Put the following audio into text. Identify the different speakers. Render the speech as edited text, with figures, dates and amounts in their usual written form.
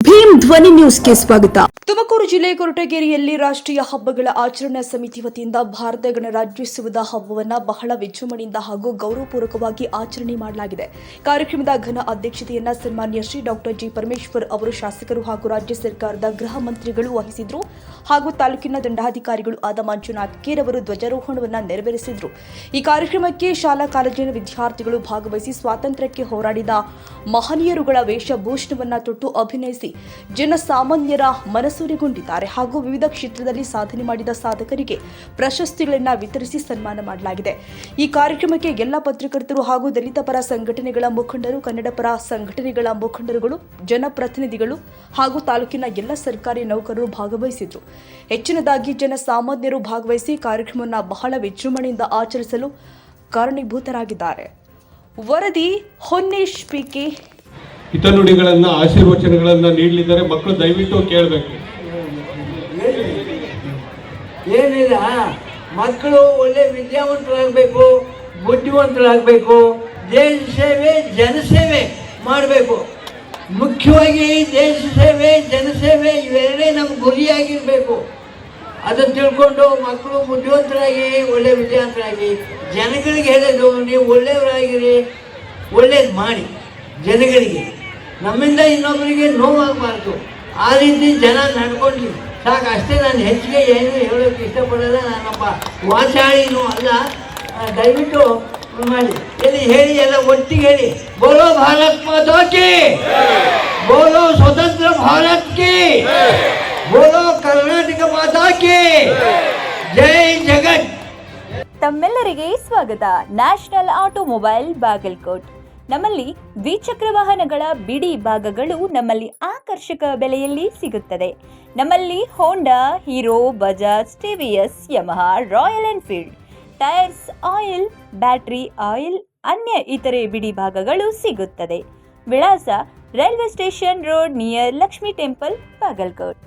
Speaker 1: ಭೀಮ್ ಧ್ವನಿ ನ್ಯೂಸ್ಗೆ ಸ್ವಾಗತ.
Speaker 2: ತುಮಕೂರು ಜಿಲ್ಲೆ ಕೊರಟಗೆರೆಯಲ್ಲಿ ರಾಷ್ಟ್ರೀಯ ಹಬ್ಬಗಳ ಆಚರಣಾ ಸಮಿತಿ ವತಿಯಿಂದ ಭಾರತ ಗಣರಾಜ್ಯೋತ್ಸವದ ಹಬ್ಬವನ್ನು ಬಹಳ ವಿಜೃಂಭಣೆಯಿಂದ ಹಾಗೂ ಗೌರವಪೂರ್ವಕವಾಗಿ ಆಚರಣೆ ಮಾಡಲಾಗಿದೆ. ಕಾರ್ಯಕ್ರಮದ ಘನ ಅಧ್ಯಕ್ಷತೆಯನ್ನ ಸನ್ಮಾನ್ಯ ಶ್ರೀ ಡಾಕ್ಟರ್ ಜಿ ಪರಮೇಶ್ವರ್ ಅವರು ಶಾಸಕರು ಹಾಗೂ ರಾಜ್ಯ ಸರ್ಕಾರದ ಗೃಹ ಮಂತ್ರಿಗಳು ವಹಿಸಿದ್ರು ಹಾಗೂ ತಾಲೂಕಿನ ದಂಡಾಧಿಕಾರಿಗಳು ಆದ ಮಂಜುನಾಥ್ ಕೇರ್ ಅವರು ಧ್ವಜಾರೋಹಣವನ್ನು ನೆರವೇರಿಸಿದ್ರು. ಈ ಕಾರ್ಯಕ್ರಮಕ್ಕೆ ಶಾಲಾ ಕಾಲೇಜಿನ ವಿದ್ಯಾರ್ಥಿಗಳು ಭಾಗವಹಿಸಿ ಸ್ವಾತಂತ್ರ್ಯಕ್ಕೆ ಹೋರಾಡಿದ ಮಹನೀಯರುಗಳ ವೇಷಭೂಷಣವನ್ನು ತೊಟ್ಟು ಅಭಿನಯಿಸಿ ಜನಸಾಮಾನ್ಯರ ಮನಸೂರೆಗೊಂಡಿದ್ದಾರೆ ಹಾಗೂ ವಿವಿಧ ಕ್ಷೇತ್ರದಲ್ಲಿ ಸಾಧನೆ ಮಾಡಿದ ಸಾಧಕರಿಗೆ ಪ್ರಶಸ್ತಿಗಳನ್ನು ವಿತರಿಸಿ ಸನ್ಮಾನ ಮಾಡಲಾಗಿದೆ. ಈ ಕಾರ್ಯಕ್ರಮಕ್ಕೆ ಎಲ್ಲ ಪತ್ರಕರ್ತರು ಹಾಗೂ ದಲಿತ ಪರ ಸಂಘಟನೆಗಳ ಮುಖಂಡರು, ಕನ್ನಡ ಪರ ಸಂಘಟನೆಗಳ ಮುಖಂಡರುಗಳು, ಜನಪ್ರತಿನಿಧಿಗಳು ಹಾಗೂ ತಾಲೂಕಿನ ಎಲ್ಲ ಸರ್ಕಾರಿ ನೌಕರರು ಭಾಗವಹಿಸಿದರು. ಹೆಚ್ಚಿನದಾಗಿ ಜನಸಾಮಾನ್ಯರು ಭಾಗವಹಿಸಿ ಕಾರ್ಯಕ್ರಮವನ್ನು ಬಹಳ ವಿಜೃಂಭಣೆಯಿಂದ ಆಚರಿಸಲು ಕಾರಣೀಭೂತರಾಗಿದ್ದಾರೆ. ವರದಿ ಹೊನ್ನೇಶ್ ಪಿಕೆ.
Speaker 3: ಹಿತನುಡಿಗಳನ್ನ ಆಶೀರ್ವಚನಗಳನ್ನ ನೀಡಲಿದ್ದಾರೆ. ಮಕ್ಕಳು ದಯವಿಟ್ಟು ಕೇಳಬೇಕು.
Speaker 4: ಏನಿಲ್ಲ, ಮಕ್ಕಳು ಒಳ್ಳೆ ವಿದ್ಯಾವಂತರಾಗಬೇಕು, ಬುದ್ಧಿವಂತರಾಗಬೇಕು, ದೇಶ ಸೇವೆ ಜನಸೇವೆ ಮಾಡಬೇಕು. ಮುಖ್ಯವಾಗಿ ದೇಶ ಸೇವೆ ಜನಸೇವೆ ಇವೆರಡೇ ನಮ್ಮ ಗುರಿಯಾಗಿರಬೇಕು. ಅದನ್ನು ತಿಳ್ಕೊಂಡು ಮಕ್ಕಳು ಬುದ್ಧಿವಂತರಾಗಿ ಒಳ್ಳೆ ವಿದ್ಯಾವಂತರಾಗಿ ಜನಗಳಿಗೆ ಹೇಳೋದು, ನೀವು ಒಳ್ಳೆಯವರಾಗಿರಿ, ಒಳ್ಳೇದು ಮಾಡಿ ಜನಗಳಿಗೆ. ನಮ್ಮಿಂದ ಇನ್ನೊಬ್ಬರಿಗೆ ನೋವಾಗಬಾರ್ದು, ಆ ರೀತಿ ಜನ ನಡ್ಕೊಳ್ಳಿ ಸಾಕು. ಅಷ್ಟೇ. ನಾನು ಹೆಚ್ಚಿಗೆ ಏನು ಹೇಳೋಕ್ಕೆ ಇಷ್ಟಪಡೋಲ್ಲ. ನಾನೊಬ್ಬ ವಾಚಾಳಿನೂ ಅಲ್ಲ. ದಯವಿಟ್ಟು ಮಾಡಿ ಎಲ್ಲಿ ಹೇಳಿ, ಎಲ್ಲ ಒಟ್ಟಿಗೆ ಹೇಳಿ. ಬೋಲೋ ಭಾರತ್ ಮಾತಾ ಕಿ, ಬೋಲೋ ಸ್ವತಂತ್ರ ಭಾರತ್ ಕಿ, ಬೋಲೋ ಕರ್ನಾಟಕ ಮಾತಾ ಕಿ, ಜೈ ಜಗತ್.
Speaker 5: ತಮ್ಮೆಲ್ಲರಿಗೆ ಸ್ವಾಗತ. National automobile Bagalkot. ನಮ್ಮಲ್ಲಿ ದ್ವಿಚಕ್ರ ವಾಹನಗಳ ಬಿಡಿ ಭಾಗಗಳು ನಮ್ಮಲ್ಲಿ ಆಕರ್ಷಕ ಬೆಲೆಯಲ್ಲಿ ಸಿಗುತ್ತದೆ. ನಮ್ಮಲ್ಲಿ Honda, Hero, Bajaj, TVS, Yamaha, Royal Enfield, tyres, oil, battery oil, ಅನ್ಯ ಇತರೆ ಬಿಡಿ ಭಾಗಗಳು ಸಿಗುತ್ತದೆ. ವಿಳಾಸ railway station road near Lakshmi temple, Bagalkot.